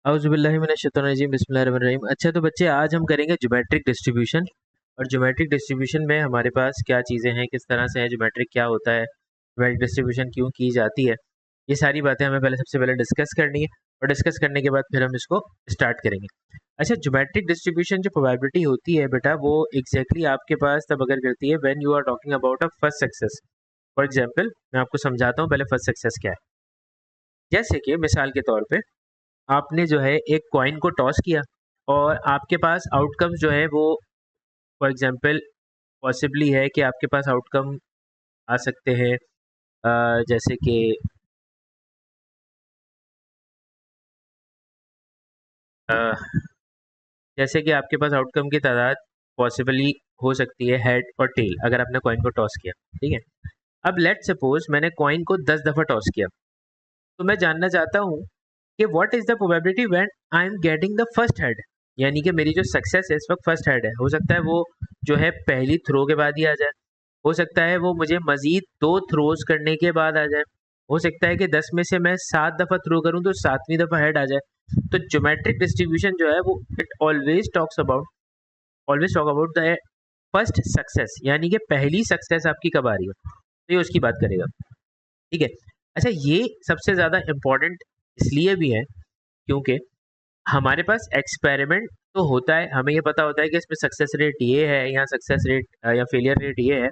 औज़ुबिल्लाहि मिनश्शैतानिर्रजीम बिस्मिल्लाहिर्रहमानिर्रहीम। अच्छा तो बच्चे आज हम करेंगे ज्योमेट्रिक डिस्ट्रीब्यूशन। और ज्योमेट्रिक डिस्ट्रीब्यूशन में हमारे पास क्या चीज़ें हैं, किस तरह से है ज्योमेट्रिक, क्या होता है, ज्योमेट्रिक डिस्ट्रीब्यूशन क्यों की जाती है, ये सारी बातें हमें सबसे पहले डिस्कस करनी है। और डिस्कस करने के बाद फिर हम इसको स्टार्ट करेंगे। अच्छा, ज्योमेट्रिक डिस्ट्रीब्यूशन जो प्रोबेबिलिटी होती है बेटा, वो एग्जैक्टली आपके पास तब अगर करती है when you are talking about a first success. For example मैं आपको समझाता हूँ पहले फर्स्ट सक्सेस क्या है। जैसे कि मिसाल के तौर पे आपने जो है एक कॉइन को टॉस किया और आपके पास आउटकम जो है वो फॉर एग्जांपल पॉसिबली है कि आपके पास आउटकम आ सकते हैं जैसे कि अ, जैसे कि आपके पास आउटकम की तादाद पॉसिबली हो सकती है हेड और टेल अगर आपने कॉइन को टॉस किया। ठीक है, अब लेट सपोज मैंने कॉइन को 10 दफ़ा टॉस किया, तो मैं जानना चाहता हूँ कि what is the probability when I am getting the first head. यानी कि मेरी जो सक्सेस है इस वक्त फर्स्ट हेड है, हो सकता है वो जो है पहली थ्रो के बाद ही आ जाए, हो सकता है वो मुझे मजीद 2 थ्रोज करने के बाद आ जाए, हो सकता है कि 10 में से मैं 7 दफ़ा थ्रो करूं तो 7वीं दफ़ा हेड आ जाए। तो ज्योमेट्रिक डिस्ट्रीब्यूशन जो है वो it always talk about the first success, यानी कि पहली सक्सेस आपकी कब आ रही है, तो ये उसकी बात करेगा। ठीक है। अच्छा, ये सबसे ज़्यादा इम्पोर्टेंट इसलिए भी है क्योंकि हमारे पास एक्सपेरिमेंट तो होता है, हमें ये पता होता है कि इसमें सक्सेस रेट ये है या सक्सेस रेट या फेलियर रेट ये है,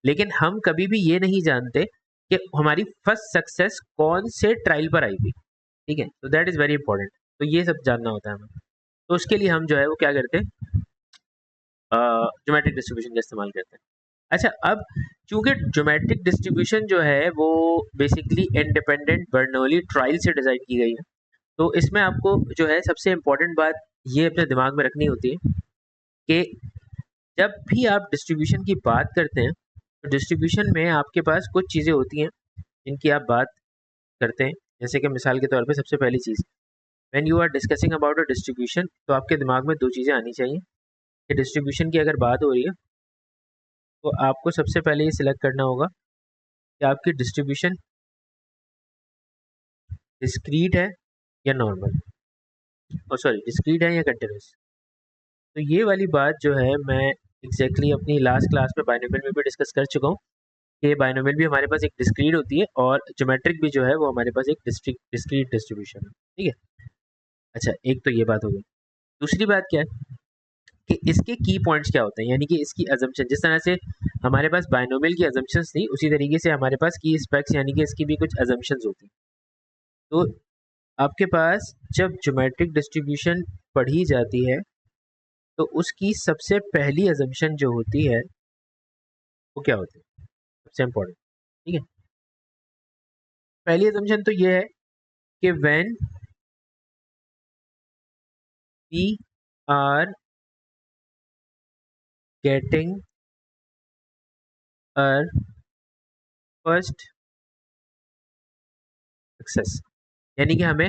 लेकिन हम कभी भी ये नहीं जानते कि हमारी फर्स्ट सक्सेस कौन से ट्रायल पर आई थी। ठीक है, तो दैट इज़ वेरी इंपॉर्टेंट। तो ये सब जानना होता है हमें। तो उसके लिए हम जो है वो क्या करते हैं, ज्योमेट्रिक डिस्ट्रीब्यूशन का इस्तेमाल करते हैं। अच्छा, अब चूंकि ज्योमेट्रिक डिस्ट्रीब्यूशन जो है वो बेसिकली इंडिपेंडेंट बर्नौली ट्रायल से डिज़ाइन की गई है, तो इसमें आपको जो है सबसे इम्पोर्टेंट बात ये अपने दिमाग में रखनी होती है कि जब भी आप डिस्ट्रीब्यूशन की बात करते हैं तो डिस्ट्रीब्यूशन में आपके पास कुछ चीज़ें होती हैं जिनकी आप बात करते हैं। जैसे कि मिसाल के तौर पे सबसे पहली चीज़, when you are discussing about a distribution, तो आपके दिमाग में दो चीज़ें आनी चाहिए कि डिस्ट्रीब्यूशन की अगर बात हो रही है तो आपको सबसे पहले ये सिलेक्ट करना होगा कि आपकी डिस्ट्रीब्यूशन डिस्क्रीट है या नॉर्मल, और सॉरी डिस्क्रीट है या कंटिन्यूस। तो ये वाली बात जो है मैं एग्जैक्टली अपनी लास्ट क्लास में बाइनोमियल में भी डिस्कस कर चुका हूँ कि बाइनोमियल भी हमारे पास एक डिस्क्रीट होती है और ज्योमेट्रिक भी जो है वो हमारे पास एक डिस्क्रीट डिस्ट्रीब्यूशन है। ठीक है। अच्छा, एक तो ये बात हो गई। दूसरी बात क्या है कि इसके की पॉइंट्स क्या होते हैं, यानी कि इसकी अजम्पशन, जिस तरह से हमारे पास बाइनोमियल की अजम्पशंस थी उसी तरीके से हमारे पास की स्पेक्स यानी कि इसकी भी कुछ अजम्पशंस होती हैं। तो आपके पास जब ज्योमेट्रिक डिस्ट्रीब्यूशन पढ़ी जाती है तो उसकी सबसे पहली अजम्पशन जो होती है वो क्या होती है, सबसे इम्पोर्टेंट। ठीक है, पहली अजम्पशन तो ये है कि when we are getting our first success, यानी कि हमें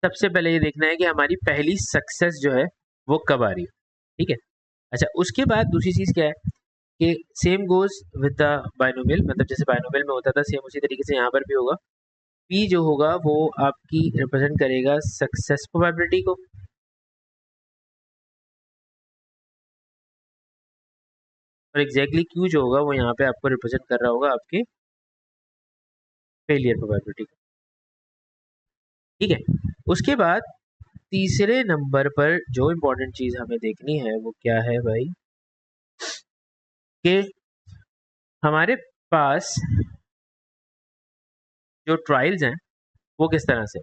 सबसे पहले ये देखना है कि हमारी पहली सक्सेस जो है वो कब आ रही है। ठीक है। अच्छा, उसके बाद दूसरी चीज़ क्या है कि same goes with the binomial, मतलब जैसे बाइनोमियल में होता था सेम उसी तरीके से यहाँ पर भी होगा। पी जो होगा वो आपकी रिप्रेजेंट करेगा सक्सेस प्रोबेबिलिटी को, और एग्जैक्टली क्यू जो होगा वो यहाँ पे आपको रिप्रेजेंट कर रहा होगा आपके फेलियर प्रोबेबिलिटी को। ठीक है। उसके बाद तीसरे नंबर पर जो इम्पोर्टेंट चीज़ हमें देखनी है वो क्या है भाई, कि हमारे पास जो ट्रायल्स हैं वो किस तरह से।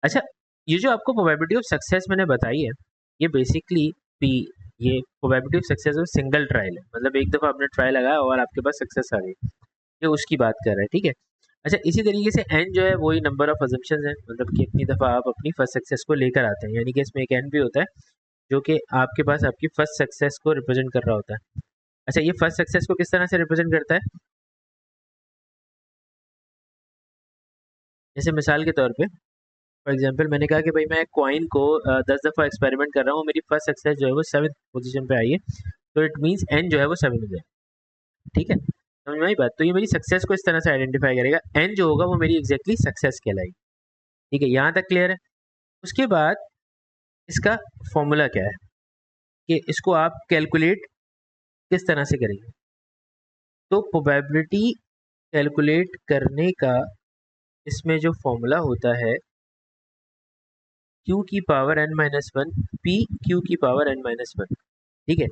अच्छा, ये जो आपको प्रोबेबिलिटी ऑफ सक्सेस मैंने बताई है, ये बेसिकली पी ये probability of success of single trial है, मतलब एक दफ़ा आपने ट्रायल लगाया और आपके पास सक्सेस आ गई, ये उसकी बात कर रहे हैं। ठीक है। अच्छा, इसी तरीके से एन जो है वही नंबर ऑफ अजम्पशंस है, मतलब कि कितनी दफ़ा आप अपनी फर्स्ट सक्सेस को लेकर आते हैं, यानी कि इसमें एक एन भी होता है जो कि आपके पास आपकी फर्स्ट सक्सेस को रिप्रेजेंट कर रहा होता है। अच्छा, ये फर्स्ट सक्सेस को किस तरह से रिप्रेजेंट करता है, जैसे मिसाल के तौर पे फॉर एग्जांपल मैंने कहा कि भाई मैं कॉइन को 10 दफ़ा एक्सपेरिमेंट कर रहा हूँ, मेरी फर्स्ट सक्सेस जो है वो 7th पोजीशन पे आई है, तो इट मींस एन जो है वो 7 हो जाए। ठीक है, समझ में आई बात। तो ये मेरी सक्सेस को इस तरह से आइडेंटिफाई करेगा, एन जो होगा वो मेरी एग्जैक्टली सक्सेस कहलाएगी। ठीक है, यहाँ तक क्लियर है। उसके बाद इसका फॉर्मूला क्या है कि इसको आप कैलकुलेट किस तरह से करेंगे। तो प्रोबेबिलिटी कैलकुलेट करने का इसमें जो फॉर्मूला होता है q की पावर n-1 p q की पावर n-1, ठीक है,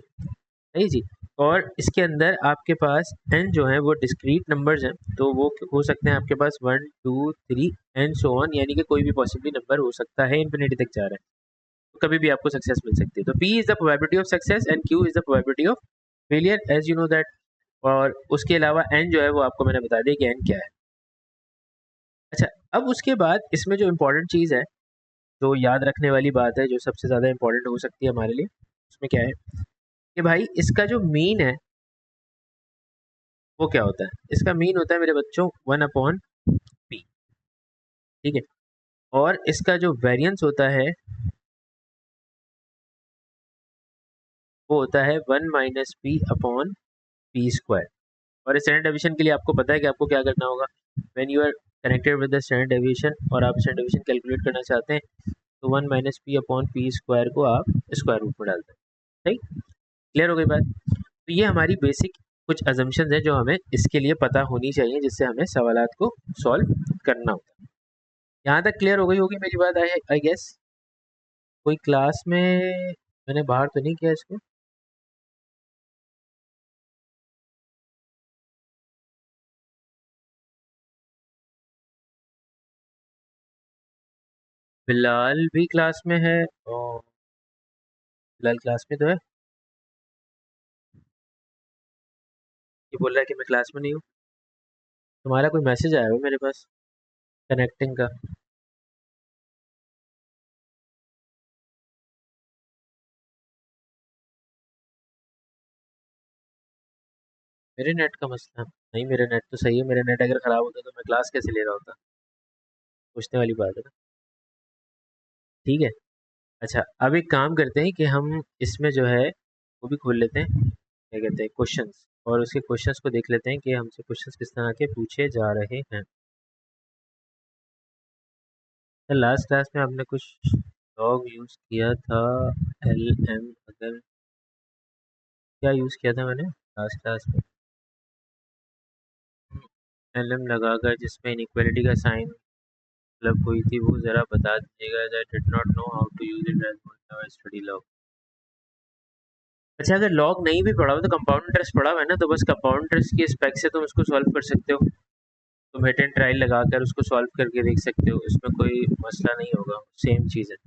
सही जी। और इसके अंदर आपके पास n जो है वो डिस्क्रीट नंबर्स हैं, तो वो हो सकते हैं आपके पास 1 2 3 एंड सो ऑन, यानी कि कोई भी पॉसिबली नंबर हो सकता है, इन्फिनिटी तक जा रहा है, तो कभी भी आपको सक्सेस मिल सकती है। तो p is the probability of success and q is the probability of failure, as you know that. और उसके अलावा n जो है वो आपको मैंने बता दिया कि n क्या है। अच्छा, अब उसके बाद इसमें जो इम्पोर्टेंट चीज़ है, जो याद रखने वाली बात है, जो सबसे ज़्यादा इम्पोर्टेंट हो सकती है हमारे लिए, उसमें क्या है कि भाई इसका जो मीन है वो क्या होता है। इसका मीन होता है मेरे बच्चों 1/p, ठीक है। और इसका जो वेरिएंस होता है वो होता है 1-p/p²। और स्टैंडर्ड डेविएशन के लिए आपको पता है कि आपको क्या करना होगा। When you are connected with the standard deviation और आप स्टैंडर्ड डेविएशन कैलकुलेट करना चाहते हैं, तो 1-p/p² को आप स्क्वायर रूट में डालते हैं। सही, क्लियर हो गई बात। तो ये हमारी बेसिक कुछ अजम्पशंस हैं जो हमें इसके लिए पता होनी चाहिए, जिससे हमें सवालात को सॉल्व करना होता है। यहाँ तक क्लियर हो गई होगी मेरी बात, आई गेस। कोई क्लास में मैंने बाहर तो नहीं किया इसको। बिलाल भी क्लास में है, और बिलाल क्लास में तो है, ये बोल रहा है कि मैं क्लास में नहीं हूँ। तुम्हारा कोई मैसेज आया हो मेरे पास कनेक्टिंग का। मेरे नेट का मसला नहीं, मेरा नेट तो सही है। मेरा नेट अगर ख़राब होता तो मैं क्लास कैसे ले रहा होता, पूछने वाली बात है ना। ठीक है, अच्छा अब एक काम करते हैं कि हम इसमें जो है वो भी खोल लेते हैं, क्या कहते हैं, क्वेश्चंस, और उसके क्वेश्चंस को देख लेते हैं कि हमसे क्वेश्चंस किस तरह के पूछे जा रहे हैं। तो लास्ट क्लास में आपने कुछ लॉग यूज़ किया था, एल एम, अगर क्या यूज़ किया था मैंने लास्ट क्लास में, एल एम लगाकर जिसमें इनइक्वालिटी का साइन मतलब हुई थी, वो ज़रा बता दीजिएगा। I did not know how to use it as study log. अच्छा, अगर लॉग नहीं भी पढ़ा हो तो कंपाउंड इंटरेस्ट पढ़ा हुआ है ना, तो बस कंपाउंड इंटरेस्ट की स्पेक से तुम उसको सॉल्व कर सकते हो। तुम हिट एंड ट्रायल लगाकर उसको सॉल्व करके देख सकते हो, इसमें कोई मसला नहीं होगा, सेम चीज़ है।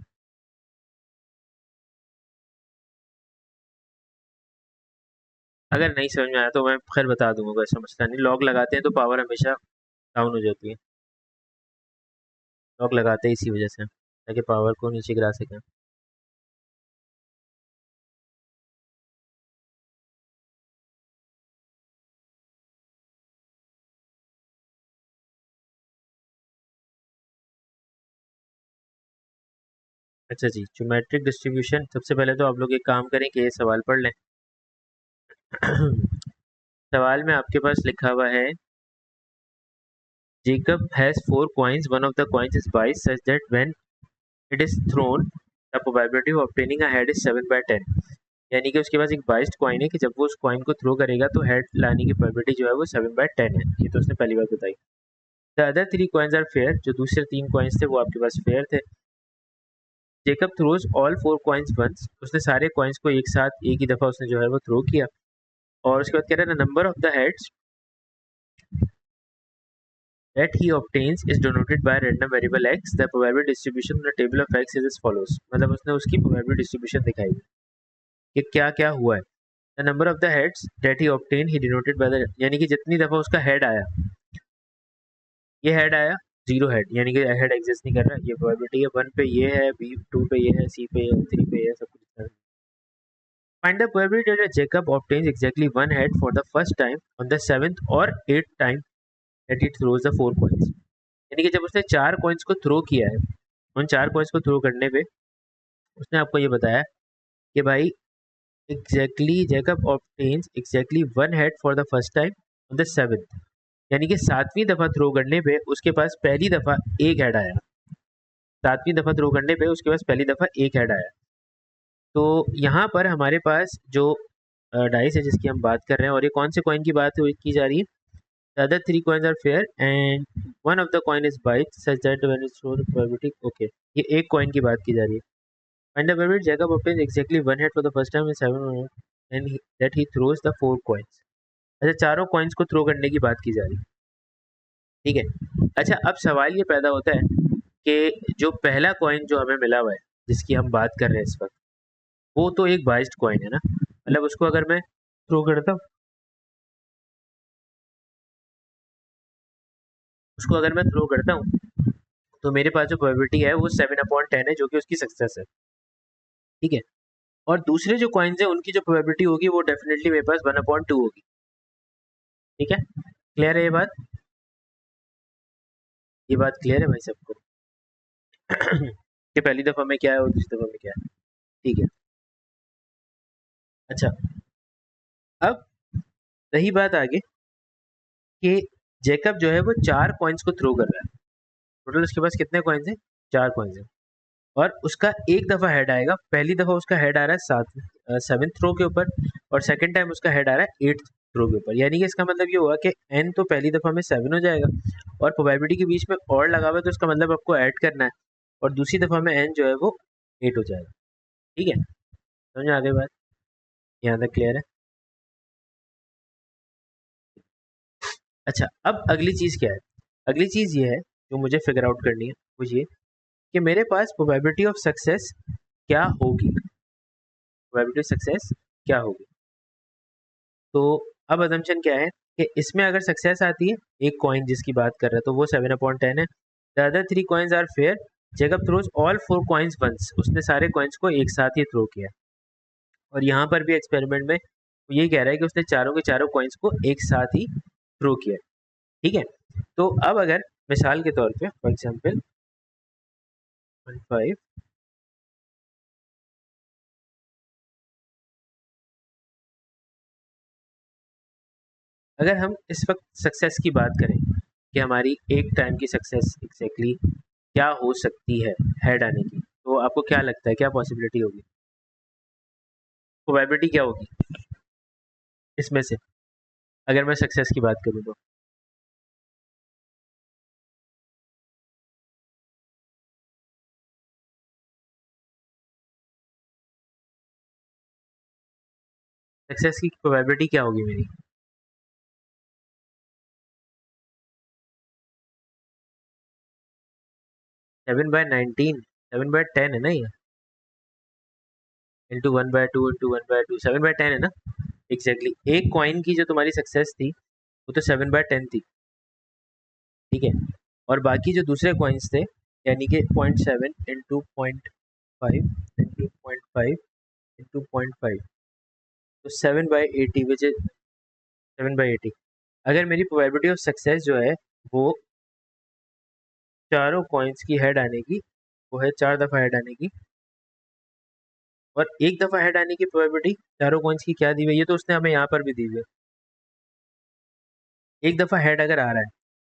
अगर नहीं समझ में आया तो मैं खैर बता दूंगा, कोई ऐसा मसला नहीं। लॉग लगाते हैं तो पावर हमेशा डाउन हो जाती है, लॉग लगाते हैं इसी वजह से, ताकि पावर को नीचे गिरा सकें। अच्छा जी, ज्योमेट्रिक डिस्ट्रीब्यूशन, सबसे पहले तो आप लोग एक काम करें कि ये सवाल पढ़ लें। सवाल में आपके पास लिखा हुआ है, Jacob has 4 coins. One of the coins is wise such that when it is thrown, the probability of obtaining a head is 7/10। यानी कि उसके पास एक बाइस्ड कॉइन है कि जब वो उस कॉइन को थ्रो करेगा तो हेड लाने की प्रोबेबिलिटी जो है वो 7/10 है। ये तो उसने पहली बार बताई। The other 3 coins are fair, जो दूसरे 3 coins थे वो आपके पास फेयर थे। Jacob throws all 4 coins once, उसने सारे कॉइन्स को एक साथ एक ही दफ़ा उसने जो है वो थ्रो किया। और उसके बाद कह रहा है number of the heads that he obtains is denoted by random variable x. The probability distribution on the table of x is as follows। मतलब उसने उसकी probability distribution दिखाई कि क्या क्या हुआ है। The number of the heads that he obtained he denoted by the, यानी कि जितनी दफ़ा उसका हेड आया, ये हेड आया, 0 हेड, यानी कि हेड एग्जिस्ट नहीं कर रहा, ये प्रोबेबिलिटी है। 1 पे ये है, बी 2 पे ये है, सी पे ये है, 3 पे ये है, सब कुछ। Find the probability that Jacob obtains exactly 1 head for the first time on the 7th or 8th time that he throws the 4 coins। यानी कि जब उसने 4 coins को थ्रो किया है, उन 4 coins को थ्रो करने पे उसने आपको ये बताया कि भाई exactly Jacob obtains exactly 1 head for the first time on the 7th, यानी कि 7वीं दफ़ा थ्रो करने पे उसके पास पहली दफ़ा एक हेड आया। 7वीं दफ़ा थ्रो करने पे उसके पास पहली दफ़ा एक हेड आया। तो यहाँ पर हमारे पास जो डाइस है जिसकी हम बात कर रहे हैं, और ये कौन से कॉइन की बात की जा रही है? The other 3 coins are fair and one of the coin is biased such that when it's thrown the probability okay, ये एक कॉइन की बात की जा रही है। Find the probability Jacob obtains exactly one head for the first time in 7 and that he throws the 4 coins. अच्छा, चारों कॉइन्स को थ्रो करने की बात की जा रही है, ठीक है। अच्छा, अब सवाल ये पैदा होता है कि जो पहला कॉइन जो हमें मिला हुआ है, जिसकी हम बात कर रहे हैं इस वक्त, वो तो एक बाइस्ड कॉइन है ना, मतलब उसको अगर मैं थ्रो करता हूँ, तो मेरे पास जो प्रोबेबिलिटी है वो 7/10 है, जो कि उसकी सक्सेस है, ठीक है। और दूसरे जो कॉइन्स है उनकी जो प्रोबेबिलिटी होगी वो डेफिनेटली मेरे पास 1/2 होगी, ठीक है। क्लियर है ये बात क्लियर है भाई सबको? कि पहली दफ़ा में क्या है और दूसरी दफ़ा में क्या है, ठीक है। अच्छा, अब रही बात आगे कि जैकब जो है वो 4 कॉइन्स को थ्रो कर रहा है। टोटल उसके पास कितने कॉइन्स हैं? 4 कॉइन्स हैं, और उसका एक दफ़ा हेड आएगा। पहली दफ़ा उसका हेड आ रहा है 7th थ्रो के ऊपर, और सेकंड टाइम उसका हेड आ रहा है 8th थ्रो के ऊपर। यानी कि इसका मतलब ये हुआ कि n तो पहली दफ़ा में 7 हो जाएगा, और प्रोबेबिलिटी के बीच में और लगा हुआ है, तो इसका मतलब आपको ऐड करना है, और दूसरी दफ़ा में n जो है वो 8 हो जाएगा, ठीक है। समझ में आ गई बात? यहाँ तक क्लियर है? अच्छा, अब अगली चीज़ क्या है? अगली चीज़ ये है जो मुझे फिगर आउट करनी है, वो ये कि मेरे पास प्रोबेबिलिटी ऑफ सक्सेस क्या होगी, प्रोबेबिलिटी सक्सेस क्या होगी। तो अब अजम्पशन क्या है कि इसमें अगर सक्सेस आती है, एक कॉइन जिसकी बात कर रहे हैं, तो वो 7/10 है। The other 3 coins are fair, Jacob throws all 4 coins once, उसने सारे कॉइन्स को एक साथ ही थ्रो किया। और यहाँ पर भी एक्सपेरिमेंट में वो ये कह रहा है कि उसने चारों के चारों कॉइन्स को एक साथ ही थ्रो किया, ठीक है। तो अब अगर मिसाल के तौर पे फॉर एग्जांपल 15, अगर हम इस वक्त सक्सेस की बात करें कि हमारी एक टाइम की सक्सेस एग्जैक्टली क्या हो सकती है हेड आने की, तो आपको क्या लगता है क्या पॉसिबिलिटी होगी, प्रोबेबिलिटी क्या होगी इसमें से, अगर मैं सक्सेस की बात करूँ तो? सक्सेस की प्रोबेबिलिटी क्या होगी मेरी? 7/19, 7/10 है ना ये, इंटू 1/2 इंटू 1/2, 7/10 है ना एग्जैक्टली। एक कॉइन की जो तुम्हारी सक्सेस थी वो तो 7/10 थी, ठीक है। और बाकी जो दूसरे कॉइन्स थे, यानी कि 0.7 इंटू 0.5 इंटू 0.5 इंटू 0.5, तो 7/80 विच इज 7/80। अगर मेरी प्रोबेबिलिटी ऑफ सक्सेस जो है वो चारों कॉइन्स की हेड आने की, वो है 4 दफ़ा हेड आने की, और एक दफ़ा हेड आने की प्रोबेबिलिटी चारों कॉइन्स की क्या दी हुई है, ये तो उसने हमें यहाँ पर भी दी हुई है। एक दफ़ा हेड अगर आ रहा है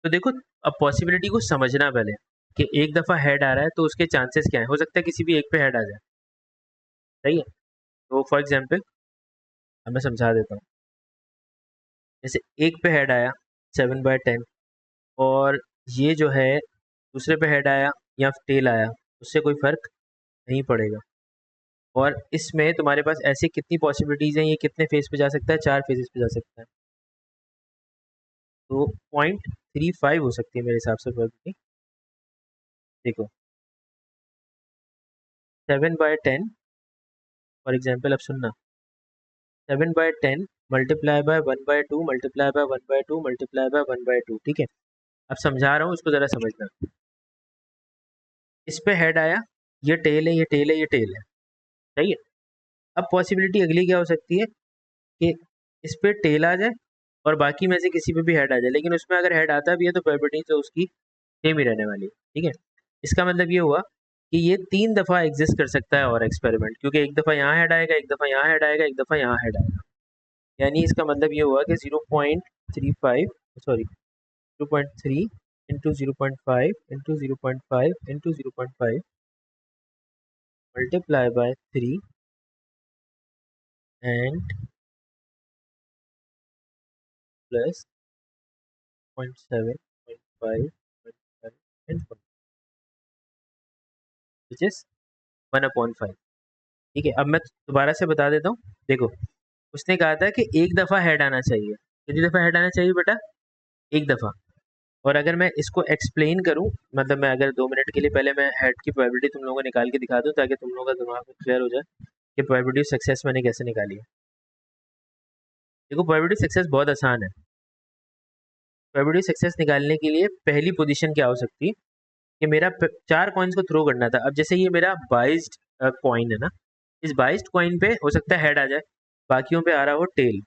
तो देखो, अब पॉसिबिलिटी को समझना पहले कि एक दफ़ा हेड आ रहा है तो उसके चांसेस क्या है, हो सकता है किसी भी एक पे हेड आ जाए, सही है। तो फॉर एग्जाम्पल अब मैं समझा देता हूँ, जैसे एक पे हेड आया 7/10, और ये जो है दूसरे पे हेड आया या टेल आया, उससे कोई फ़र्क नहीं पड़ेगा। और इसमें तुम्हारे पास ऐसी कितनी पॉसिबिलिटीज़ हैं, ये कितने फेज़ पे जा सकता है? 4 फेजेस पे जा सकता है। तो 0.35 हो सकती है मेरे हिसाब से प्रोबेबिलिटी। देखो 7/10, फॉर एग्जाम्पल अब सुनना, 7/10 multiply by 1/2 multiply by 1/2 multiply by 1/2, ठीक है। अब समझा रहा हूँ, इसको ज़रा समझना। इस पे हेड आया, ये टेल है, ये टेल है, ये टेल है, सही है। अब पॉसिबिलिटी अगली क्या हो सकती है कि इस पे टेल आ जाए और बाकी में से किसी पे भी हेड आ जाए, लेकिन उसमें अगर हेड आता भी है तो प्रोबेबिलिटी तो उसकी सेम ही रहने वाली है, ठीक है। इसका मतलब ये हुआ कि ये 3 दफ़ा एग्जिस्ट कर सकता है और एक्सपेरिमेंट, क्योंकि एक दफ़ा यहाँ हेड आएगा, एक दफ़ा यहाँ हेड आएगा, एक दफ़ा यहाँ हेड आएगा। यानी इसका मतलब ये हुआ कि 0.35 sorry 0.3 into 0.5 into 0.5 into 0.5 multiply by 3 and plus 0.7 0.5 0.5 and which is 1/5। ठीक है, अब मैं दोबारा से बता देता हूँ। देखो, उसने कहा था कि एक दफ़ा हेड आना चाहिए। कितनी दफ़ा हेड आना चाहिए बेटा? एक दफ़ा। और अगर मैं इसको एक्सप्लेन करूँ, मतलब मैं अगर 2 मिनट के लिए पहले मैं हेड की प्रोबेबिलिटी तुम लोगों को निकाल के दिखा दूँ ताकि तुम लोगों का दिमाग में क्लियर हो जाए कि प्रोबेबिलिटी ऑफ सक्सेस मैंने कैसे निकाली है। देखो, प्रोबेबिलिटी सक्सेस बहुत आसान है। प्रोबेबिलिटी सक्सेस निकालने के लिए पहली पोजीशन क्या हो सकती है कि मेरा 4 कॉइन्स को थ्रो करना था। अब जैसे ये मेरा बाइज्ड कॉइन है ना, इस बाइज्ड कॉइन पे हो सकता है हेड आ जाए, बाकियों पे आ रहा हो टेल।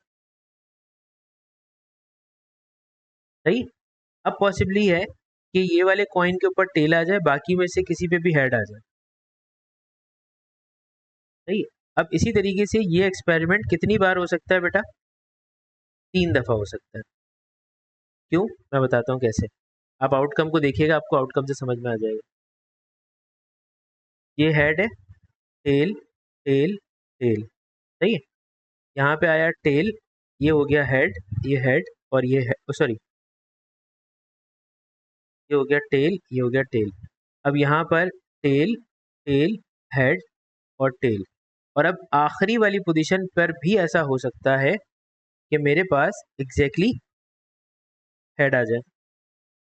सही। अब पॉसिबली है कि ये वाले कॉइन के ऊपर टेल आ जाए, बाकी में से किसी पे भी हेड आ जाए। सही। अब इसी तरीके से ये एक्सपेरिमेंट कितनी बार हो सकता है बेटा? 3 दफ़ा हो सकता है। क्यों? मैं बताता हूँ कैसे। आप आउटकम को देखिएगा, आपको आउटकम से समझ में आ जाएगा। ये हेड है, टेल टेल टेल। सही है। यहाँ पे आया टेल, ये हो गया हेड, ये हेड और ये सॉरी, ये हो गया टेल, ये हो गया टेल। अब यहाँ पर टेल टेल हेड और टेल। और अब आखिरी वाली पोजीशन पर भी ऐसा हो सकता है कि मेरे पास एग्जैक्टली हेड आ जाए।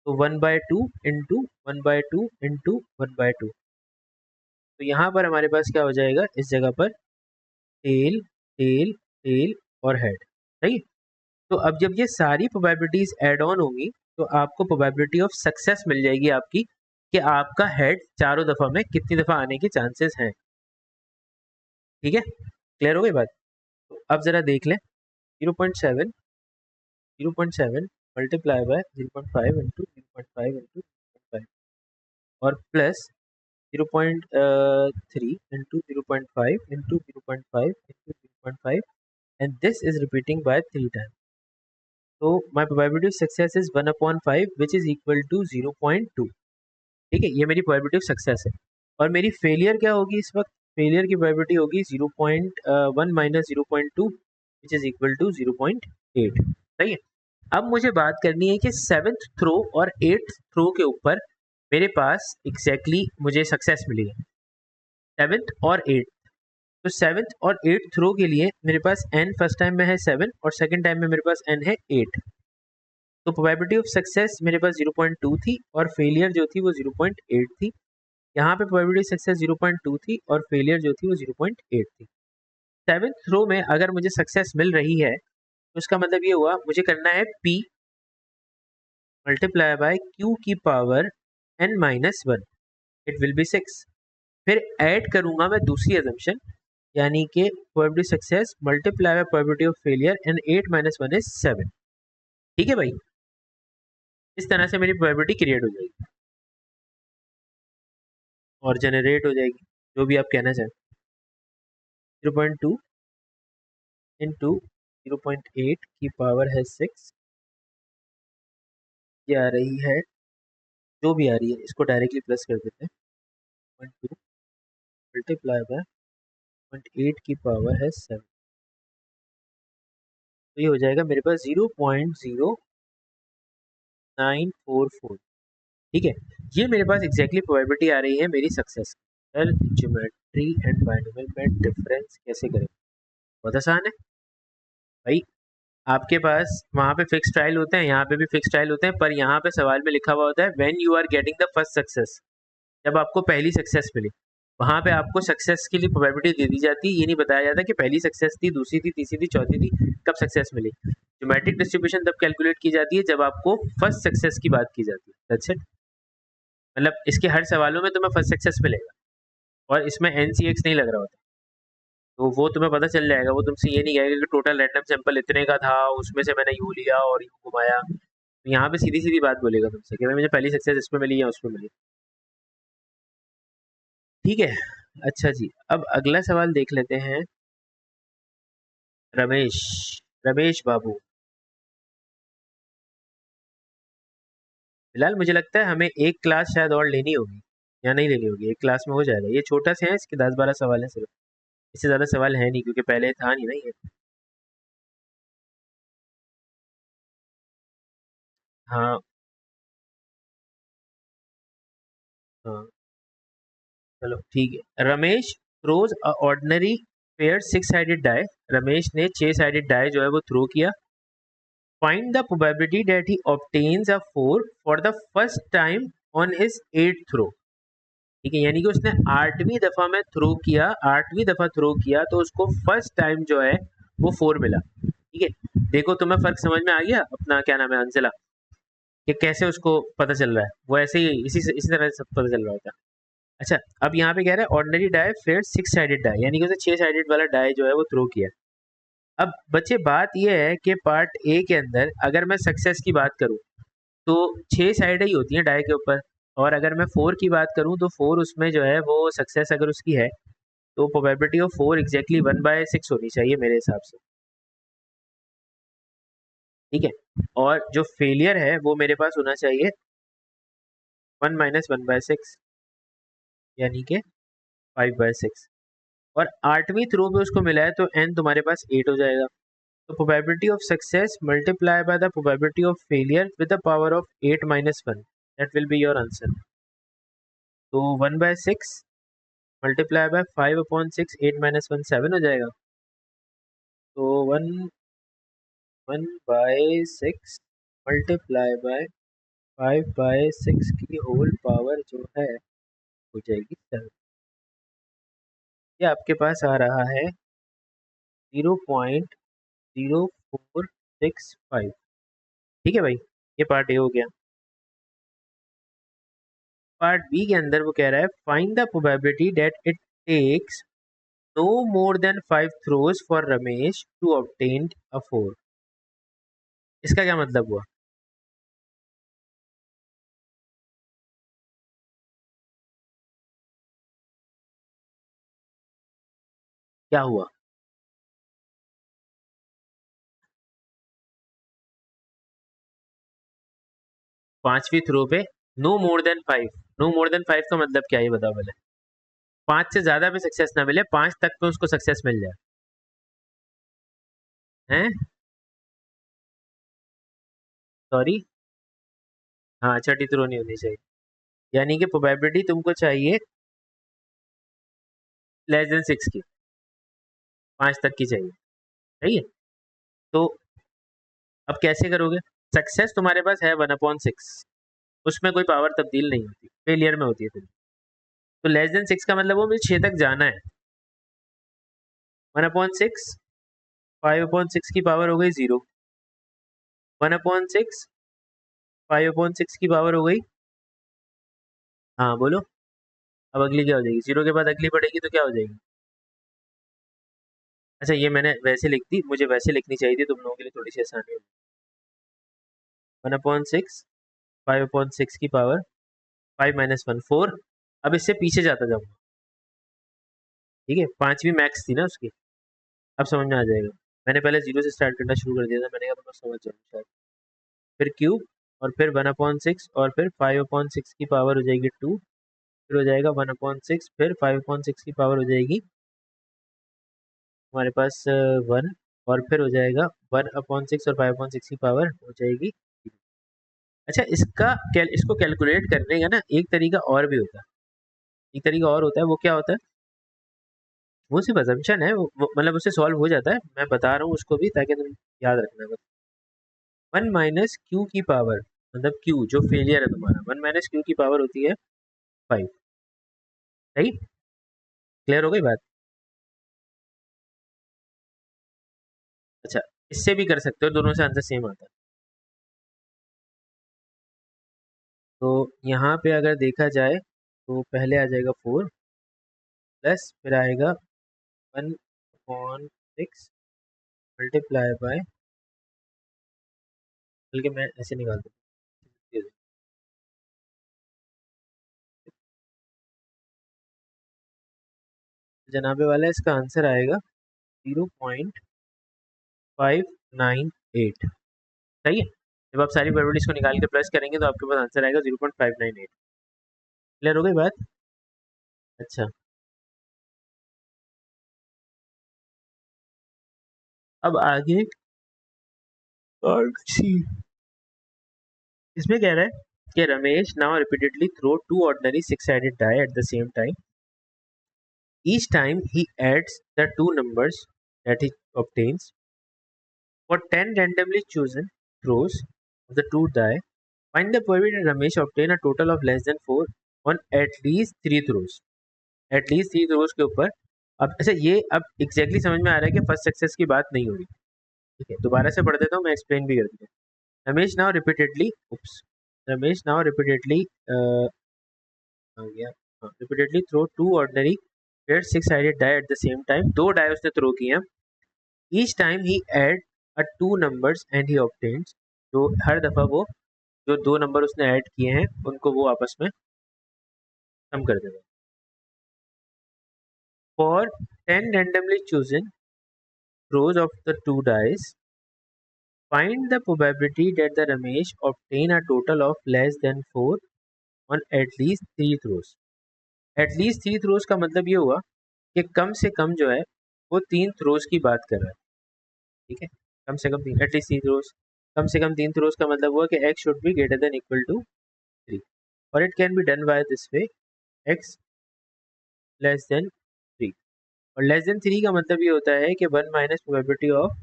तो 1/2 इंटू 1/2 इंटू 1/2। तो यहाँ पर हमारे पास क्या हो जाएगा इस जगह पर? टेल टेल टेल और हेड। सही। तो अब जब ये सारी प्रोबेबिलिटीज ऐड ऑन होंगी तो आपको प्रोबेबिलिटी ऑफ सक्सेस मिल जाएगी आपकी, कि आपका हेड चारों दफा में कितनी दफा आने के चांसेस हैं। ठीक है, क्लियर हो गई बात? तो अब जरा देख लें। 0.7 0.7 मल्टीप्लाई बाय 0.5 इंटू 0.5 इंटू 0.5 और plus 0.3 into 0.5 into 0.5 into 0.5 and this is repeating by 3 times. तो my probability of success is 1/5 which is equal to 0.2। ठीक है, ये मेरी प्रोबेबिलिटी ऑफ सक्सेस है। और मेरी फेलियर क्या होगी इस वक्त? फेलियर की प्रोबेबिलिटी होगी 0.1 minus 0.2 which is equal to 0.8। सही है। अब मुझे बात करनी है कि 7th थ्रो और 8th थ्रो के ऊपर मेरे पास एग्जैक्टली मुझे सक्सेस मिली है, 7th और 8th। तो 7th और 8th थ्रो के लिए मेरे पास n फर्स्ट टाइम में है 7 और सेकंड टाइम में मेरे पास n है 8। तो प्रोबेबिलिटी ऑफ सक्सेस मेरे पास 0.2 थी और फेलियर जो थी वो 0.8 थी। यहाँ पे प्रोबेबिलिटी सक्सेस 0.2 थी और फेलियर जो थी वो 0.8 थी। 7th थ्रो में अगर मुझे सक्सेस मिल रही है तो उसका मतलब ये हुआ मुझे करना है p मल्टीप्लाई बाय q की power n-1, it will be 6। फिर ऐड करूंगा मैं दूसरी अजम्पशन, यानी कि probability success multiply bye probability of failure and 8 - 1 is 7। ठीक है भाई, इस तरह से मेरी प्रोबेबिलिटी क्रिएट हो जाएगी और जनरेट हो जाएगी, जो भी आप कहना चाहें। 0.2 इंटू 0.8 की पावर है 6, ये आ रही है, जो भी आ रही है इसको डायरेक्टली प्लस कर देते हैं। 0.2 मल्टीप्लाई बाय 0.8 की पावर है 7, तो ये हो जाएगा मेरे पास 0.0944। ठीक है, ये मेरे पास एग्जैक्टली प्रोबेबिलिटी आ रही है मेरी success. Sir, geometry and binomial में डिफरेंस कैसे करें? बहुत आसान है भाई। आपके पास वहाँ पे फिक्स ट्रायल होते हैं, यहाँ पे भी फिक्स ट्रायल होते हैं, पर यहाँ पे सवाल में लिखा हुआ होता है when you are getting the first success, जब आपको पहली सक्सेस मिली। वहाँ पे आपको सक्सेस के लिए प्रोबेबिलिटी दे दी जाती है, ये नहीं बताया जाता कि पहली सक्सेस थी, दूसरी थी, तीसरी थी, चौथी थी, कब सक्सेस मिली। ज्योमेट्रिक डिस्ट्रीब्यूशन तब कैलकुलेट की जाती है जब आपको फर्स्ट सक्सेस की बात की जाती है। That's it. मतलब इसके हर सवालों में तुम्हें फर्स्ट सक्सेस मिलेगा और इसमें NCX नहीं लग रहा होता, तो वो तुम्हें पता चल जाएगा। वो तुमसे ये नहीं कहेगा कि टोटल रैंडम सैंपल इतने का था, उसमें से मैंने यू लिया और यू घुमाया। तो यहाँ पे सीधी सीधी बात बोलेगा तुमसे कि भाई मुझे पहली सक्सेस इसमें मिली या उसमें मिली। ठीक है, अच्छा जी, अब अगला सवाल देख लेते हैं। रमेश, रमेश बाबू, फिलहाल मुझे लगता है हमें एक क्लास शायद और लेनी होगी, या नहीं लेनी होगी, एक क्लास में हो जाएगा। ये छोटा सा है, इसके 10-12 सवाल हैं सिर्फ, इससे ज़्यादा सवाल है नहीं, क्योंकि पहले था नहीं ना ये। हाँ हाँ, चलो ठीक है। Ramesh throws a ordinary pair six sided die. Ramesh ने 6 साइडेड डाई जो है वो थ्रो किया। Find the probability that he obtains a 4 for the first time on his 8th throw. ठीक है, यानी कि उसने 8वीं दफा में थ्रो किया, 8वीं दफा थ्रो किया तो उसको फर्स्ट टाइम जो है वो 4 मिला। ठीक है, देखो तुम्हें फर्क समझ में आ गया अपना, क्या नाम है, अंजला, कि कैसे उसको पता चल रहा है, वो ऐसे ही इसी तरह से पता चल रहा होता है। अच्छा, अब यहाँ पे कह रहा है ऑर्डिनरी डाई फिर 6 साइडेड डाई, यानी कि उसने 6 साइडेड वाला डाई जो है वो थ्रो किया। अब बच्चे बात यह है कि पार्ट ए के अंदर अगर मैं सक्सेस की बात करूं तो 6 साइड ही होती हैं डाई के ऊपर, और अगर मैं 4 की बात करूं तो 4 उसमें जो है वो सक्सेस अगर उसकी है तो प्रोबेबिलिटी ऑफ 4 एग्जैक्टली 1/6 होनी चाहिए मेरे हिसाब से। ठीक है, और जो फेलियर है वो मेरे पास होना चाहिए 1 - 1/6, यानी कि 5/6। और 8वीं थ्रो पे उसको मिला है तो n तुम्हारे पास 8 हो जाएगा। तो probability of success multiply by the probability of failure with the power of 8 - 1, that will be your answer. तो 1/6 मल्टीप्लाई बाय 5/6, 8 - 1 7 हो जाएगा। तो 1/6 मल्टीप्लाई बाय 5/6 की होल पावर जो है हो जाएगी 7। ये आपके पास आ रहा है 0.0465। ठीक है भाई, ये पार्ट ए हो गया। पार्ट बी के अंदर वो कह रहा है find the probability that it takes no more than 5 throws for Ramesh to obtain a 4। इसका क्या मतलब हुआ? क्या हुआ? 5वीं थ्रो पे no more than 5, no more than 5 का मतलब क्या है ये बताओ पहले। 5 से ज्यादा पे सक्सेस ना मिले, 5 तक पे उसको सक्सेस मिल जाए, हैं? सॉरी, हाँ, छठी थ्रो नहीं होनी चाहिए, यानी कि प्रोबेबिलिटी तुमको चाहिए <<6 की, 5 तक की चाहिए। सही है, तो अब कैसे करोगे? सक्सेस तुम्हारे पास है 1/6, उसमें कोई पावर तब्दील नहीं होती, फेलियर में होती है फिर। तो <<6 का मतलब वो मुझे 6 तक जाना है। 1/6, 5/6 की पावर हो गई 0, 1/6, 5/6 की पावर हो गई, हाँ बोलो, अब अगली क्या हो जाएगी? 0 के बाद अगली बढ़ेगी तो क्या हो जाएगी? अच्छा, ये मैंने वैसे लिख दी, मुझे वैसे लिखनी चाहिए थी, तुम लोगों के लिए थोड़ी सी आसानी होगी। 1/6, 5/6 की पावर 5 - 1 4। अब इससे पीछे जाता जाऊंगा, ठीक है, 5वीं मैक्स थी ना उसकी। अब समझ में आ जाएगा, मैंने पहले 0 से स्टार्ट करना शुरू कर दिया था, मैंने कहा तुम लोग समझ जाओ शायद। फिर क्यूब, और फिर 1/6, और फिर 5/6 की पावर हो जाएगी 2, फिर हो जाएगा 1/6, फिर 5/6 की पावर हो जाएगी हमारे पास 1, और फिर हो जाएगा 1/6 और 5/6 की पावर हो जाएगी। अच्छा, इसको कैलकुलेट करने का ना एक तरीका और भी होता है, एक तरीका और होता है, वो क्या होता है? वो सिर्फ अजम्पशन है, मतलब उससे सॉल्व हो जाता है, मैं बता रहा हूँ उसको भी ताकि तुम याद रखना बस। 1 - Q की पावर, मतलब Q जो फेलियर है तुम्हारा, 1 - Q की पावर होती है 5। सही, क्लियर हो गई बात? अच्छा, इससे भी कर सकते हो, दोनों से आंसर सेम आता है। तो यहाँ पे अगर देखा जाए तो पहले आ जाएगा 4, प्लस फिर आएगा 1/6 मल्टीप्लाई बाय, बल्कि मैं ऐसे निकाल दूँ, जनाबे वाला इसका आंसर आएगा 0.598। सही है, जब आप सारी प्रोबेबिलिटीज को निकाल के प्लस करेंगे तो आपके पास आंसर आएगा 0.598। क्लियर हो गई बात? अच्छा, अब आगे और सी इसमें कह रहा है कि Ramesh now repeatedly throw two ordinary six sided die at the same time. Each time he adds the two numbers that he obtains. For 10 randomly chosen throws of the two die, find the probability that Ramesh obtain a total of less than 4 on at least 3 throws. At least 3 throws के ऊपर अब अच्छा ये अब exactly समझ में आ रहा है कि फर्स्ट सक्सेस की बात नहीं हो रही। ठीक है, दोबारा से पढ़ देता हूँ, मैं एक्सप्लेन भी कर देता हूँ। रमेश नाउ रिपीटेडली आ गया, हाँ, repeatedly throw two ordinary paid six sided die at the same time. दो डाई उसने थ्रो किए हैं। Each time he add a two numbers and he obtains, तो हर दफ़ा वो जो दो नंबर उसने ऐड किए हैं उनको वो आपस में सम कर देगा। For 10 randomly chosen throws of the two dice, find the probability that the Ramesh obtain a total of less than 4 on at least 3 throws. At least 3 throws का मतलब ये हुआ कि कम से कम जो है वो 3 थ्रोज की बात कर रहा है। ठीक है, कम से कम 3, एटलीस्ट 3 थ्रोज। कम से कम 3 थ्रोज का मतलब हुआ कि x should be greater than equal to 3 और it can be done by this way, x less than 3। और लेस देन 3 का मतलब ये होता है कि 1 minus probability of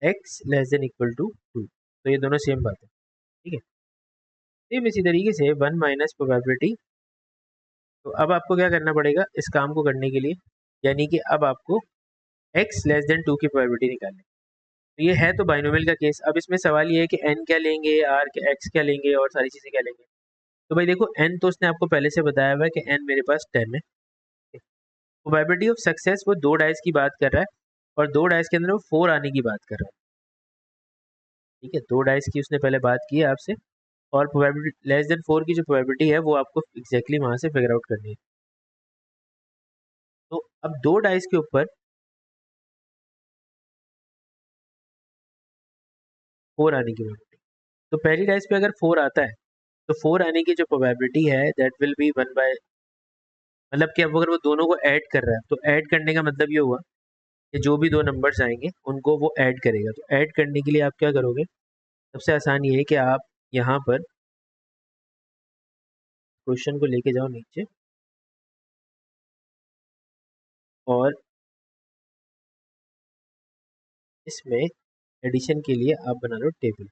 x less then equal to 2। तो ये दोनों सेम बात है। ठीक है, सेम इसी तरीके से 1 माइनस प्रोबेबिलिटी। तो अब आपको क्या करना पड़ेगा इस काम को करने के लिए, यानी कि अब आपको x लेस देन 2 की प्रोबेबिलिटी निकालनी। तो ये है तो बाइनोमियल का केस। अब इसमें सवाल ये है कि n क्या लेंगे, r क्या, x क्या लेंगे और सारी चीज़ें क्या लेंगे। तो भाई देखो n तो उसने आपको पहले से बताया हुआ है कि n मेरे पास 10 है। प्रोबेबिलिटी ऑफ सक्सेस वो दो डाइस की बात कर रहा है और दो डाइस के अंदर वो 4 आने की बात कर रहा है। ठीक है, दो डाइस की उसने पहले बात की है आपसे और प्रोबेबिलिटी लेस देन 4 की जो प्रोबेबिलिटी है वो आपको एग्जैक्टली वहां से फिगर आउट करनी है। तो अब दो डाइस के ऊपर 4 आने की प्रोबेबिलिटी, तो पहली डाइस पे अगर 4 आता है तो 4 आने की जो प्रोबेबिलिटी है दैट विल बी 1 बाय, मतलब कि अब अगर वो दोनों को ऐड कर रहा है तो ऐड करने का मतलब ये हुआ कि जो भी दो नंबर्स आएंगे उनको वो ऐड करेगा। तो ऐड करने के लिए आप क्या करोगे, सबसे आसान ये है कि आप यहाँ पर क्वेश्चन को लेके जाओ नीचे और इसमें एडिशन के लिए आप बना लो टेबल।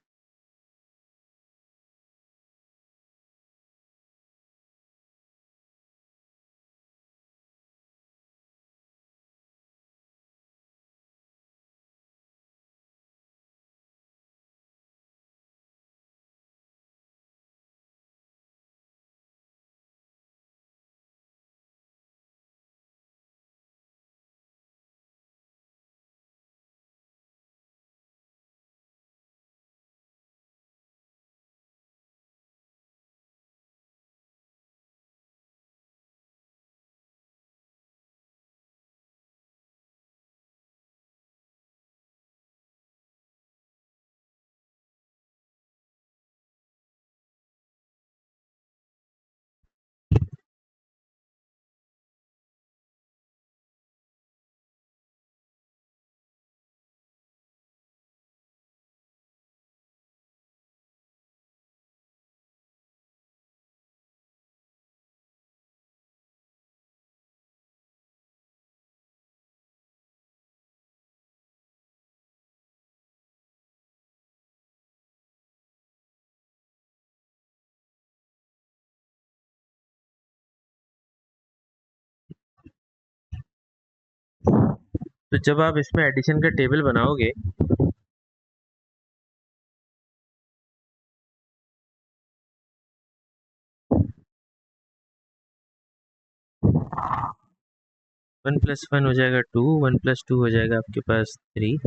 तो जब आप इसमें एडिशन का टेबल बनाओगे 1 + 1 हो जाएगा 2, 1 + 2 हो जाएगा आपके पास 3,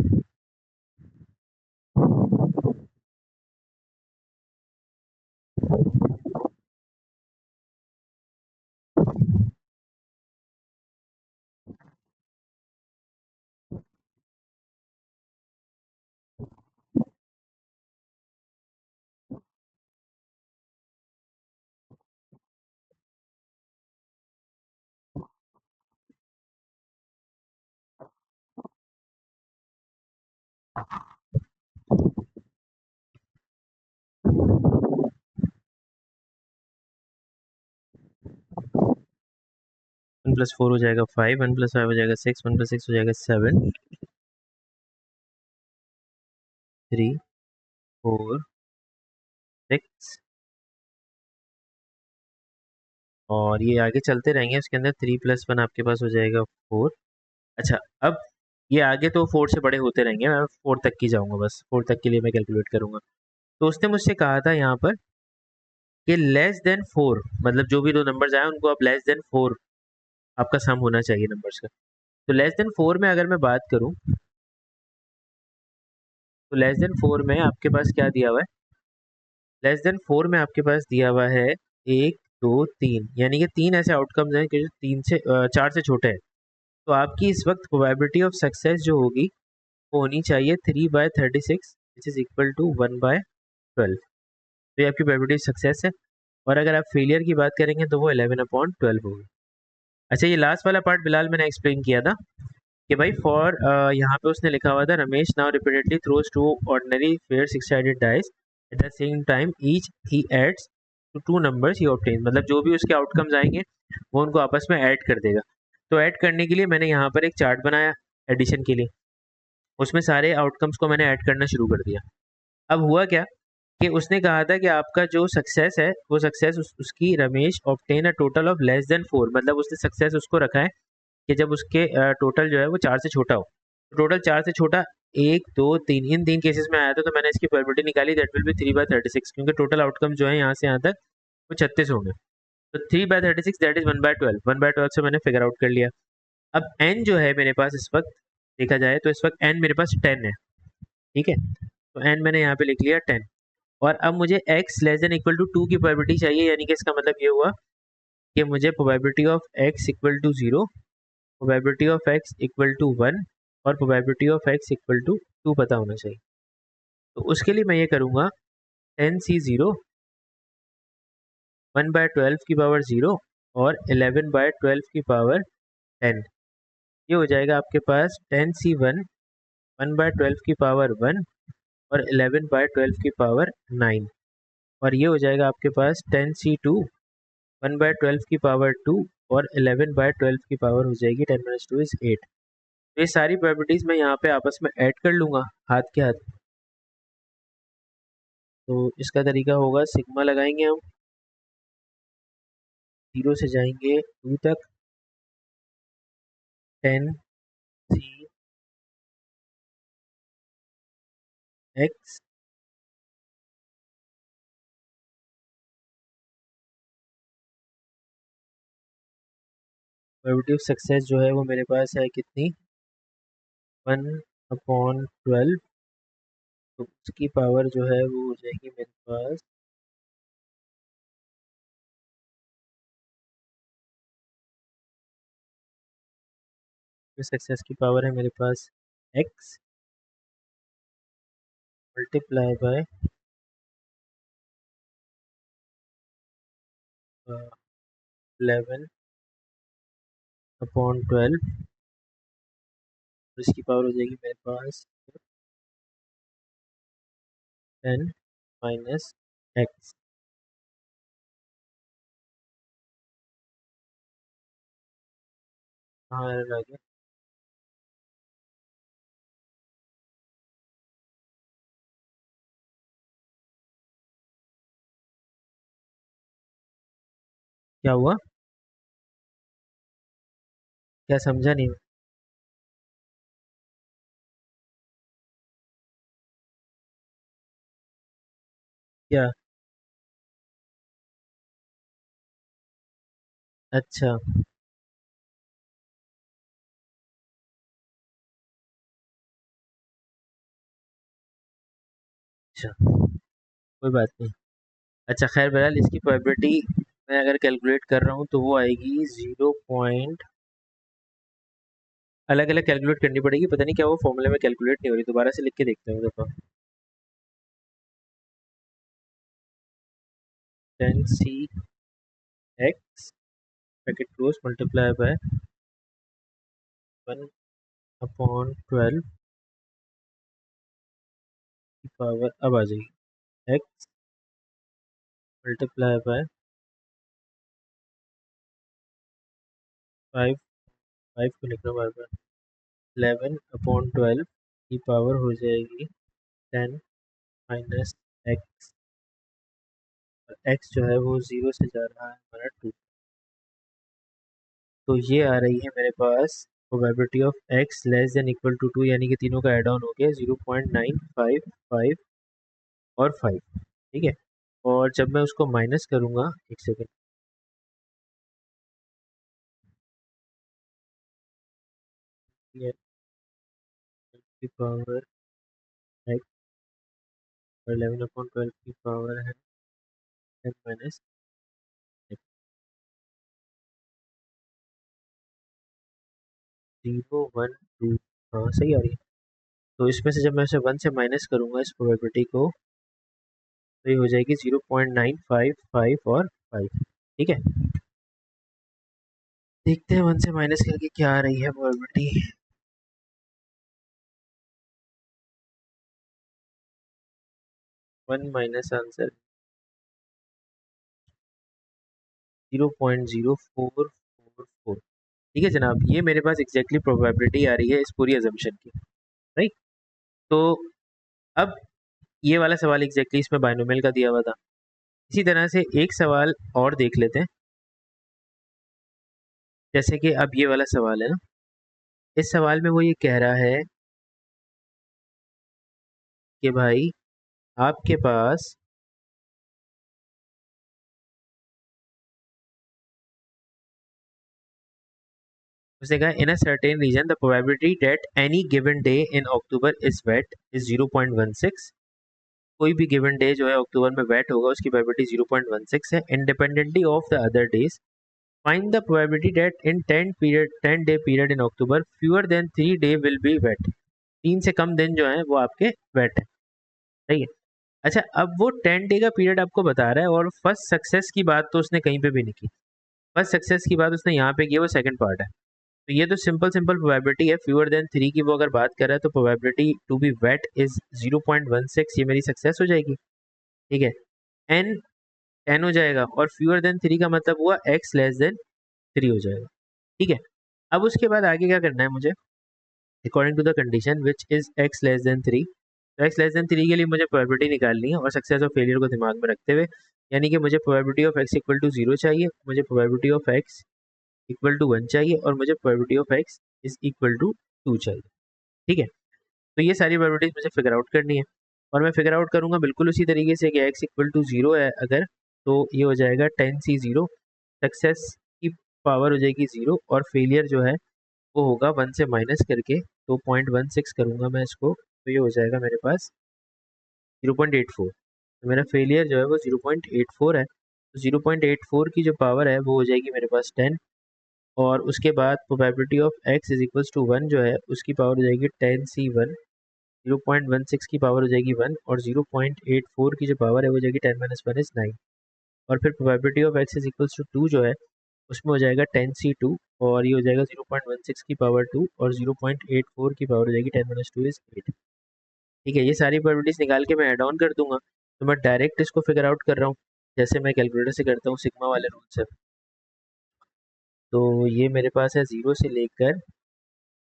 1+4 हो जाएगा 5, 1+5 हो जाएगा 6, 1+6 हो जाएगा 7, 3, 4, 6 और ये आगे चलते रहेंगे। उसके अंदर 3+1 आपके पास हो जाएगा 4। अच्छा, अब ये आगे तो 4 से बड़े होते रहेंगे, मैं 4 तक की जाऊंगा, बस 4 तक के लिए मैं कैलकुलेट करूंगा। तो उसने मुझसे कहा था यहाँ पर कि लेस देन 4, मतलब जो भी दो नंबर्स आए उनको आप लेस देन 4 आपका सम होना चाहिए नंबर्स का। तो लेस देन 4 में अगर मैं बात करूं, तो लेस देन 4 में आपके पास क्या दिया हुआ है? लेस देन 4 में आपके पास दिया हुआ है 1, 2, 3, यानी कि 3 ऐसे आउटकम्स हैं कि जो 4 से छोटे हैं। तो आपकी इस वक्त प्रोबेबिलिटी ऑफ सक्सेस जो होगी वो होनी चाहिए 3/36 विच इज़ इक्वल टू 1/12। तो ये आपकी प्रोबेबिलिटी सक्सेस है। और अगर आप फेलियर की बात करेंगे तो वो 11/12 होगी। अच्छा, ये लास्ट वाला पार्ट फिलहाल मैंने एक्सप्लेन किया था कि भाई फॉर यहाँ पे उसने लिखा हुआ था Ramesh now repeatedly throws two ordinary fair 6-sided dice at the same time each he adds two two numbers he obtain, मतलब जो भी उसके आउटकम्स आएंगे वो उनको आपस में ऐड कर देगा। तो ऐड करने के लिए मैंने यहाँ पर एक चार्ट बनाया एडिशन के लिए, उसमें सारे आउटकम्स को मैंने ऐड करना शुरू कर दिया। अब हुआ क्या कि उसने कहा था कि आपका जो सक्सेस है वो सक्सेस उसकी Ramesh obtain a total of less than 4, मतलब उसने सक्सेस उसको रखा है कि जब उसके टोटल जो है वो 4 से छोटा हो। तो टोटल 4 से छोटा 1, 2, 3, इन 3 केसेस में आया था। तो मैंने इसकी प्रोबेबिलिटी निकाली, दैट विल बी 3/36, क्योंकि टोटल आउटकम जो है यहाँ से यहाँ तक वो 36 होंगे। तो 3/36 दैट इज 1/12, 1/12 से मैंने फिगर आउट कर लिया। अब n जो है मेरे पास इस वक्त देखा जाए तो इस वक्त n मेरे पास 10 है, ठीक है। तो n मैंने यहाँ पे लिख लिया 10। और अब मुझे x less then equal to 2 की प्रोबेबिलिटी चाहिए, यानी कि इसका मतलब ये हुआ कि मुझे probability of x equal to 0, probability of x equal to 1 और probability of x equal to 2 पता होना चाहिए। तो उसके लिए मैं ये करूँगा 10c0 1/12 की पावर 0 और 11/12 की पावर 10। ये हो जाएगा आपके पास 10c1 1/12 की पावर 1 और 11/12 की पावर 9। और ये हो जाएगा आपके पास 10c2 1/12 की पावर 2 और 11/12 की पावर हो जाएगी 10 - 2 इज 8। तो ये सारी प्रॉपर्टीज मैं यहाँ पे आपस में ऐड कर लूँगा हाथ के हाथ। तो इसका तरीका होगा, सिग्मा लगाएंगे हम, 0 से जाएंगे 2 तक, 10c(x) प्रोबेबिलिटी ऑफ सक्सेस जो है वो मेरे पास है कितनी, 1/12। तो उसकी पावर जो है वो हो जाएगी मेरे पास सक्सेस की पावर है मेरे पास x मल्टीप्लाई बाय 11/12। इसकी पावर हो जाएगी मेरे पास 10 - x। कहाँ एरर आ गया? क्या हुआ? क्या समझा नहीं? क्या? अच्छा अच्छा, कोई बात नहीं। अच्छा खैर, बहरहाल इसकी प्रोबेबिलिटी मैं अगर कैलकुलेट कर रहा हूँ तो वो आएगी 0 पॉइंट, अलग अलग कैलकुलेट करनी पड़ेगी, पता नहीं क्या वो फॉर्मूले में कैलकुलेट नहीं हो रही, दोबारा से लिख के देखते हैं देखो। 10c(x) bracket close multiply by 1/12 की पावर अब आ जाएगी x मल्टीप्लाई बाय 5, 5 को लिख रहा हूँ बार बार, 11/12 की पावर हो जाएगी 10 माइनस एक्स, एक्स जो है वो 0 से जा रहा है हमारा 2। तो ये आ रही है मेरे पास probability of x less then equal to 2, यानी कि तीनों का एड ऑन हो गया 0.955 और 5। ठीक है, और जब मैं उसको माइनस करूँगा, एक सेकेंड, ये की पावर x और 11/12 की पावर है 10 माइनस x, 0 1 2, हाँ सही आ रही है। तो इसमें से जब मैं इसे 1 से माइनस करूँगा इस प्रोबेबिलिटी को, तो ये हो जाएगी 0.955 और 5। ठीक है, देखते हैं 1 से माइनस करके क्या आ रही है प्रोबेबिलिटी। 1 minus answer 0.0444। ठीक है जनाब, ये मेरे पास एग्जैक्टली प्रोबेबिलिटी आ रही है इस पूरी अजम्पशन की। राइट, तो अब ये वाला सवाल एग्जैक्टली इसमें बाइनोमियल का दिया हुआ था। इसी तरह से एक सवाल और देख लेते हैं, जैसे कि अब ये वाला सवाल है ना, इस सवाल में वो ये कह रहा है कि भाई आपके पास उसने कहा in a certain region the probability that any given day in October is wet is 0.16। कोई भी गिवन डे जो है अक्टूबर में वेट होगा उसकी प्रोबेबिलिटी 0.16 है, independently of the other days. Find the probability that in 10 day period in October fewer than 3 day will be wet. 3 से कम दिन जो है वो आपके वेट है। सही है। अच्छा, अब वो 10 डे का पीरियड आपको बता रहा है और फर्स्ट सक्सेस की बात तो उसने कहीं पे भी नहीं की। फर्स्ट सक्सेस की बात उसने यहाँ पे की है, वो सेकंड पार्ट है। तो ये तो सिंपल सिंपल प्रोबेबिलिटी है, फ्यूअर देन 3 की वो अगर बात कर रहा है तो probability to be wet is 0.16, ये मेरी सक्सेस हो जाएगी। ठीक है, एन 10 हो जाएगा और फ्यूअर देन 3 का मतलब हुआ x लेस देन 3 हो जाएगा। ठीक है, अब उसके बाद आगे क्या करना है मुझे, according to the condition which is x less than 3। तो x लेस देन 3 के लिए मुझे प्रोबेबिलिटी निकालनी है और सक्सेस और फेलियर को दिमाग में रखते हुए, यानी कि मुझे probability of x equal to 0 चाहिए, मुझे probability of x equal to 1 चाहिए और मुझे probability of x is equal to 2 चाहिए। ठीक है, तो ये सारी प्रोबेबिलिटीज मुझे फिगर आउट करनी है और मैं फिगर आउट करूंगा बिल्कुल उसी तरीके से कि x इक्वल टू 0 है अगर, तो ये हो जाएगा 10c0, सक्सेस की पावर हो जाएगी 0 और फेलियर जो है वो होगा 1 से माइनस करके, तो 0.16 करूँगा मैं इसको, तो ये हो जाएगा मेरे पास 0.84। तो मेरा फेलियर जो है वो 0.84 है। तो 0.84 की जो पावर है वो हो जाएगी मेरे पास 10, और उसके बाद probability of x is equals to 1 जो है उसकी पावर हो जाएगी 10c1, 0.16 की पावर हो जाएगी 1 और 0.84 की जो पावर है वो हो जाएगी 10 माइनस 1 इज 9। और फिर probability of x is equals to 2 जो है उसमें हो जाएगा 10c2 और ये हो जाएगा 0.16 की पावर 2 और 0.84 की पावर हो जाएगी 10 माइनस 2 इज 8। ठीक है, ये सारी प्रोबेबिलिटीज निकाल के मैं ऐड ऑन कर दूंगा। तो मैं डायरेक्ट इसको फिगर आउट कर रहा हूँ जैसे मैं कैलकुलेटर से करता हूँ सिग्मा वाले रूल से। तो ये मेरे पास है 0 से लेकर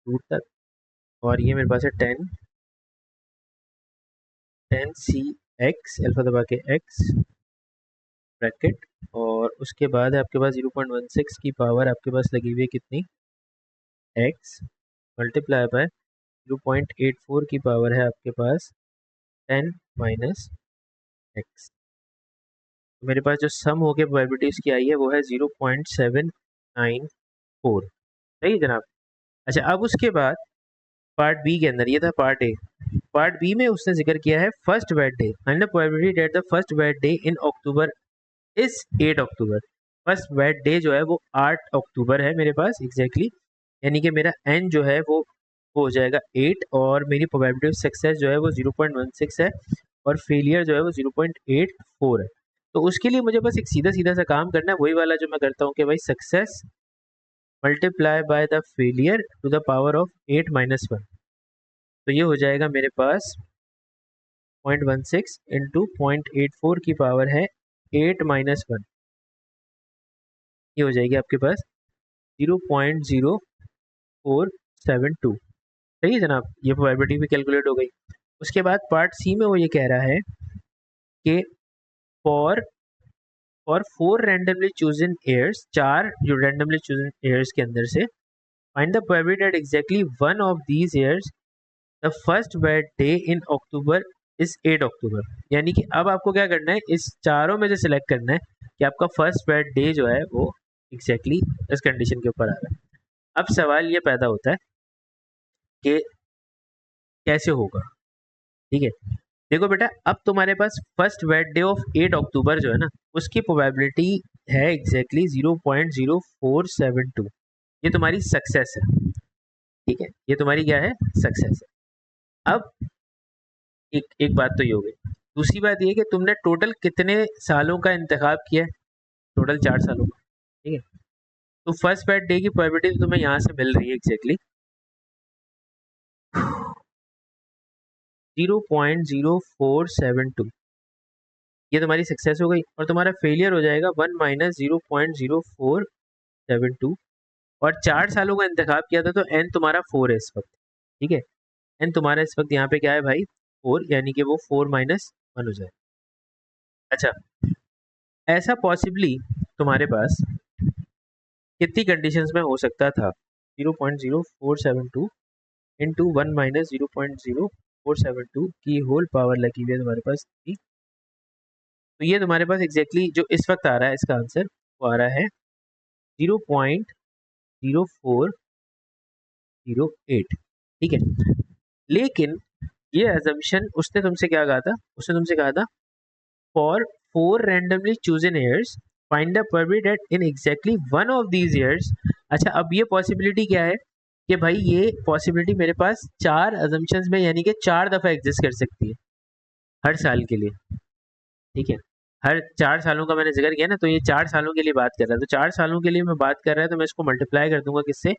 2 तक, और ये मेरे पास है 10c x अल्फा दबा के x ब्रैकेट, और उसके बाद आपके पास 0.16 की पावर आपके पास लगी हुई है कितनी, x मल्टीप्लाई बाय 0.84 की पावर है आपके पास 10 माइनस x। तो मेरे पास जो सम हो के प्रोबेबिलिटीज की आई है वो है 0.794। सही है जनाब। अच्छा, अब उसके बाद पार्ट बी के अंदर, ये था पार्ट ए, पार्ट बी में उसने जिक्र किया है first wet day and the probability that the first wet day in October is 8 October. First wet day जो है वो 8 अक्टूबर है मेरे पास एग्जैक्टली, यानी कि मेरा एन जो है वो हो जाएगा 8 और मेरी प्रोबेबिलिटी ऑफ सक्सेस जो है वो 0.16 है और फेलियर जो है वो 0.84 है। तो उसके लिए मुझे बस एक सीधा सीधा सा काम करना है, वही वाला जो मैं करता हूँ कि भाई success multiply by the failure to the power of 8 minus 1। तो ये हो जाएगा मेरे पास 0.16 इंटू 0.84 की पावर है 8-1, ये हो जाएगी आपके पास 0.0472। सही है जनाब, ये प्रोबेबिलिटी भी कैलकुलेट हो गई। उसके बाद पार्ट सी में वो ये कह रहा है कि फॉर 4 रैंडमली चूजन एयर्स, 4 जो रैंडमली चूजन एयर्स के अंदर से find the probability that exactly one of these years the first bad day in October is 8 October. यानी कि अब आपको क्या करना है, इस चारों में से सिलेक्ट करना है कि आपका फर्स्ट बैड डे जो है वो एग्जैक्टली इस कंडीशन के ऊपर आ रहा है। अब सवाल ये पैदा होता है कि कैसे होगा। ठीक है, देखो बेटा, अब तुम्हारे पास फर्स्ट बैड डे ऑफ 8 अक्टूबर जो है ना, उसकी प्रोबेबिलिटी है एग्जैक्टली 0.0472। ये तुम्हारी सक्सेस है। ठीक है, ये तुम्हारी क्या है, सक्सेस है। अब एक बात तो ये हो गई। दूसरी बात ये कि तुमने टोटल कितने सालों का इंतखाब किया है, टोटल 4 सालों का। ठीक है, तो फर्स्ट बैड डे की प्रोबेबिलिटी तो तुम्हें यहाँ से मिल रही है एग्जैक्टली 0.0472। ये तुम्हारी सक्सेस हो गई और तुम्हारा फेलियर हो जाएगा 1 माइनस 0.0472। और 4 सालों का इंतखाब किया था तो एन तुम्हारा 4 है इस वक्त। ठीक है, एन तुम्हारा इस वक्त यहाँ पे क्या है भाई, 4, यानी कि वो 4-1 हो जाए। अच्छा, ऐसा पॉसिबली तुम्हारे पास कितनी कंडीशंस में हो सकता था, 0.0472 इंटू 1 माइनस 0.0472 की होल पावर लगी हुई है तुम्हारे पास थी। तो ये तुम्हारे पास एग्जैक्टली जो इस वक्त आ रहा है, इसका आंसर वो आ रहा है 0.0408। ठीक है, लेकिन ये अजम्पशन उसने तुमसे क्या कहा था, उसने तुमसे कहा था for 4 randomly chosen years find the probability that in exactly one of these years. अच्छा, अब ये पॉसिबिलिटी क्या है कि भाई ये पॉसिबिलिटी मेरे पास 4 अजम्पशंस में यानी कि 4 दफ़ा एग्जिस्ट कर सकती है हर साल के लिए। ठीक है, हर 4 सालों का मैंने जिक्र किया ना, तो ये 4 सालों के लिए बात कर रहा है। तो 4 सालों के लिए मैं बात कर रहा है तो मैं इसको मल्टीप्लाई कर दूंगा किससे,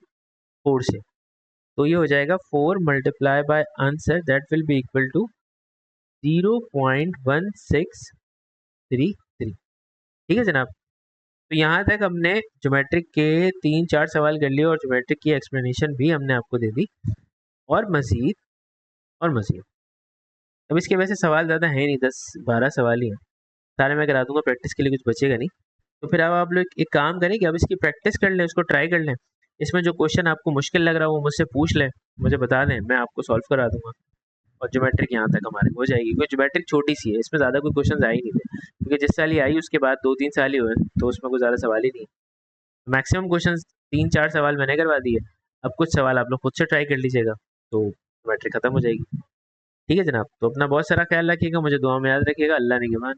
4 से। तो ये हो जाएगा 4 multiply by answer that will be equal to 0.1633। ठीक है जनाब, तो यहाँ तक हमने ज्योमेट्रिक के 3-4 सवाल कर लिए और ज्योमेट्रिक की एक्सप्लेनेशन भी हमने आपको दे दी, और मज़ीद और मज़ीद। अब इसके वैसे सवाल ज़्यादा है नहीं, 10-12 सवाल ही हैं, सारे मैं करा दूंगा, प्रैक्टिस के लिए कुछ बचेगा नहीं। तो फिर अब आप लोग एक काम करें कि अब इसकी प्रैक्टिस कर लें, उसको ट्राई कर लें। इसमें जो क्वेश्चन आपको मुश्किल लग रहा हो वो मुझसे पूछ लें, मुझे बता दें, मैं आपको सॉल्व करा दूंगा। और ज्योमेट्रिक यहाँ तक हमारे हो जाएगी, क्योंकि ज्योमेट्रिक छोटी सी है, इसमें ज़्यादा कोई क्वेश्चन आए ही नहीं थे, क्योंकि जिस साल ही आई उसके बाद 2-3 साल ही हुए, तो उसमें कोई ज़्यादा सवाल ही नहीं है। मैक्सिमम क्वेश्चन 3-4 सवाल मैंने करवा दिए, अब कुछ सवाल आप लोग खुद से ट्राई कर लीजिएगा, तो ज्योमेट्रिक खत्म हो जाएगी। ठीक है जनाब, तो अपना बहुत सारा ख्याल रखिएगा, मुझे दुआ में याद रखिएगा। अल्लाह ने के मान।